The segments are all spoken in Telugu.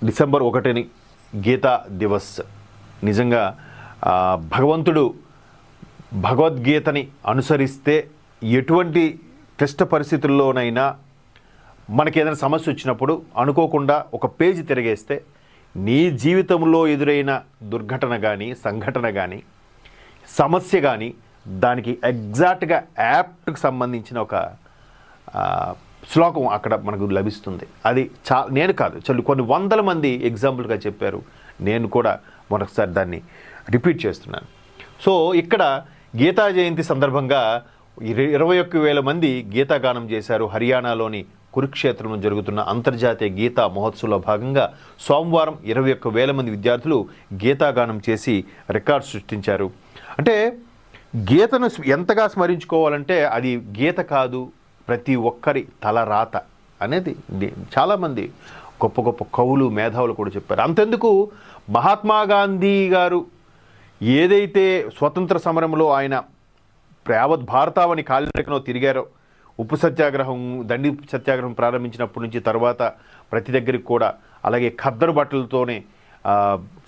డిసెంబర్ 1 గీతా దివస్. నిజంగా భగవంతుడు భగవద్గీతని అనుసరిస్తే ఎటువంటి క్లిష్ట పరిస్థితుల్లోనైనా మనకేదైనా సమస్య వచ్చినప్పుడు అనుకోకుండా ఒక పేజీ తిరిగేస్తే నీ జీవితంలో ఎదురైన దుర్ఘటన కానీ, సంఘటన కానీ, సమస్య కానీ దానికి ఎగ్జాక్ట్గా యాప్ట్కి సంబంధించిన ఒక శ్లోకం అక్కడ మనకు లభిస్తుంది. అది నేను కాదు, కొన్ని వందల మంది ఎగ్జాంపుల్గా చెప్పారు. నేను కూడా మరొకసారి దాన్ని రిపీట్ చేస్తున్నాను. సో ఇక్కడ గీతా జయంతి సందర్భంగా 21,000 మంది గీతాగానం చేశారు. హర్యానాలోని కురుక్షేత్రంలో జరుగుతున్న అంతర్జాతీయ గీతా మహోత్సవంలో భాగంగా సోమవారం 21,000 మంది విద్యార్థులు గీతాగానం చేసి రికార్డు సృష్టించారు. అంటే గీతను ఎంతగా స్మరించుకోవాలంటే అది గీత కాదు, ప్రతి ఒక్కరి తలరాత అనేది చాలామంది గొప్ప గొప్ప కవులు, మేధావులు కూడా చెప్పారు. అంతెందుకు మహాత్మా గాంధీ గారు ఏదైతే స్వతంత్ర సమరంలో ఆయన యావత్ భారతావని కాలినడకనో తిరిగారో, ఉప్పు సత్యాగ్రహం, దండి సత్యాగ్రహం ప్రారంభించినప్పటి నుంచి తర్వాత ప్రతి దగ్గరికి కూడా అలాగే ఖద్దరు బట్టలతోనే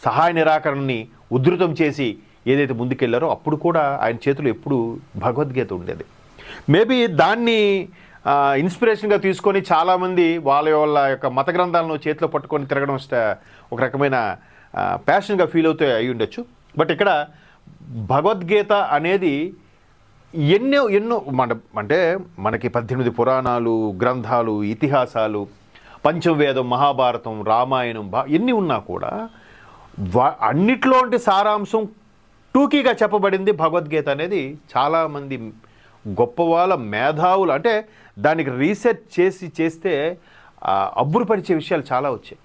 సహాయ నిరాకరణని ఉధృతం చేసి ఏదైతే ముందుకెళ్లారో అప్పుడు కూడా ఆయన చేతిలో ఎప్పుడు భగవద్గీత ఉండేది. మేబీ దాన్ని ఇన్స్పిరేషన్గా తీసుకొని చాలామంది వాళ్ళ యొక్క మత గ్రంథాలను చేతిలో పట్టుకొని తిరగడం ఒక రకమైన ప్యాషన్గా ఫీల్ అవుతూ అయి ఉండొచ్చు. బట్ ఇక్కడ భగవద్గీత అనేది ఎన్నో అంటే మనకి 18 పురాణాలు, గ్రంథాలు, ఇతిహాసాలు, పంచవేదం, మహాభారతం, రామాయణం ఎన్ని ఉన్నా కూడా అన్నిట్లోంటి సారాంశం టూకీగా చెప్పబడింది భగవద్గీత అనేది. చాలామంది గొప్పవాళ్ళ మేధావులు అంటే దానికి రీసెర్చ్ చేస్తే అబ్బురుపరిచే విషయాలు చాలా వచ్చాయి.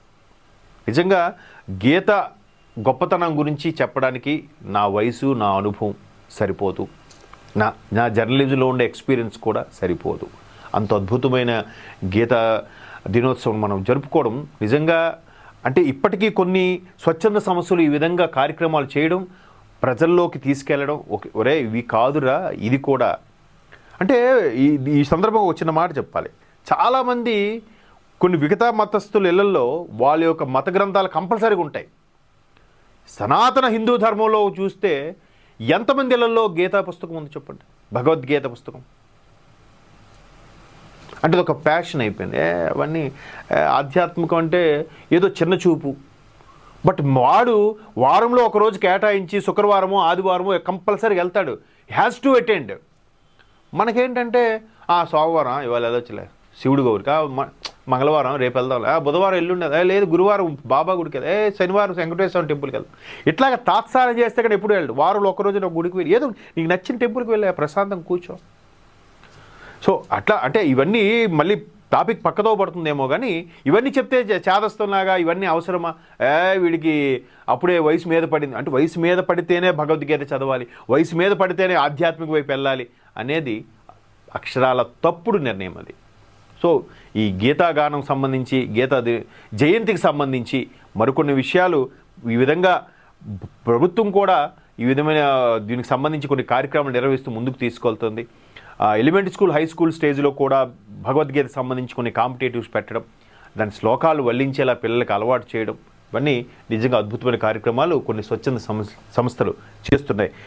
నిజంగా గీత గొప్పతనం గురించి చెప్పడానికి నా వయసు, నా అనుభవం సరిపోదు, నా జర్నలిజంలో ఉండే ఎక్స్పీరియన్స్ కూడా సరిపోదు. అంత అద్భుతమైన గీతా దినోత్సవం మనం జరుపుకోవడం నిజంగా అంటే ఇప్పటికీ కొన్ని స్వచ్ఛంద సంస్థలు ఈ విధంగా కార్యక్రమాలు చేయడం, ప్రజల్లోకి తీసుకెళ్లడం, ఒరే ఇవి కాదురా ఇది కూడా అంటే ఈ సందర్భంగా వచ్చిన మాట చెప్పాలి. చాలామంది కొన్ని మిగతా మతస్థుల ఇళ్లలో వాళ్ళ యొక్క మత గ్రంథాలు కంపల్సరీగా ఉంటాయి. సనాతన హిందూ ధర్మంలో చూస్తే ఎంతమంది ఇళ్లలో గీతా పుస్తకం ఉంది చెప్పండి, భగవద్గీత పుస్తకం. అంటే ఇది ఒక ప్యాషన్ అయిపోయింది. అవన్నీ ఆధ్యాత్మికం అంటే ఏదో చిన్న చూపు. బట్ వాడు వారంలో ఒకరోజు కేటాయించి శుక్రవారమో ఆదివారమో కంపల్సరీగా వెళ్తాడు, హ్యాస్ టు అటెండ్. మనకేంటంటే సోమవారం ఇవాళ వెళ్ళొచ్చులే శివుడు గౌరికి, మంగళవారం రేపు వెళ్దాంలే, బుధవారం ఎల్లుండేది, లేదు గురువారం బాబా గుడికి వెళ్దా, శనివారం వెంకటేశ్వర టెంపుల్కి వెళ్దాం. ఇట్లాగా తాత్సారం చేస్తే కానీ ఎప్పుడు వెళ్ళడు. వారంలో ఒక్కరోజు ఒక గుడికి వెళ్ళి ఏదో నీకు నచ్చిన టెంపుల్కి వెళ్ళా, ప్రశాంతం కూర్చో. సో అట్లా అంటే ఇవన్నీ మళ్ళీ టాపిక్ పక్కదో పడుతుందేమో కానీ ఇవన్నీ చెప్తే చేదస్తంలాగా ఇవన్నీ అవసరమా, వీడికి అప్పుడే వయసు మీద పడింది అంటే వయసు మీద పడితేనే భగవద్గీత చదవాలి, వయసు మీద పడితేనే ఆధ్యాత్మిక వైపు వెళ్ళాలి అనేది అక్షరాల తప్పుడు నిర్ణయం అది. సో ఈ గీతాగానం సంబంధించి, గీతా జయంతికి సంబంధించి మరికొన్ని విషయాలు ఈ విధంగా ప్రభుత్వం కూడా ఈ విధమైన దీనికి సంబంధించి కొన్ని కార్యక్రమాలు నిర్వహిస్తూ ముందుకు తీసుకెళ్తుంది. ఎలిమెంటరీ స్కూల్, హై స్కూల్ స్టేజ్లో కూడా భగవద్గీత సంబంధించి కొన్ని కాంపిటేటివ్స్ పెట్టడం, దాని శ్లోకాలు వల్లించేలా పిల్లలకు అలవాటు చేయడం, ఇవన్నీ నిజంగా అద్భుతమైన కార్యక్రమాలు కొన్ని స్వచ్ఛంద సంస్థలు చేస్తున్నాయి.